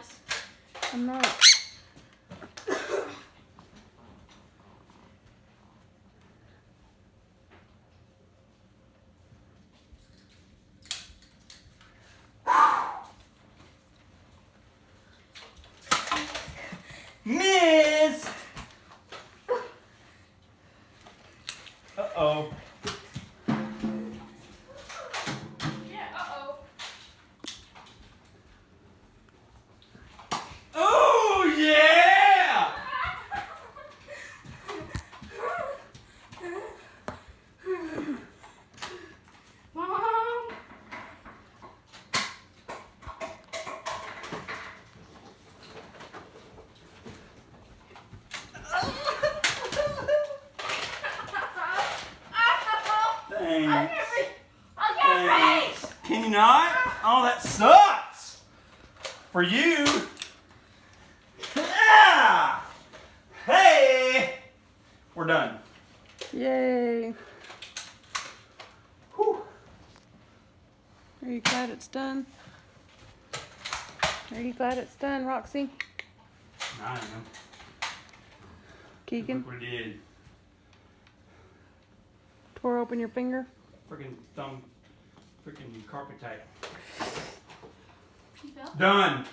ass. I'm not. Missed! Uh-oh. Yeah, uh-oh. Oh, yeah! Mom! Thanks. I can't breathe! Can you not? Oh, that sucks! For you. Yeah! Hey! We're done. Yay. Whew. Are you glad it's done? Are you glad it's done, Roxy? I don't know. Keegan? Look what it did. Tore open your finger? Freaking thumb. Freaking carpet tight. You felt? Done.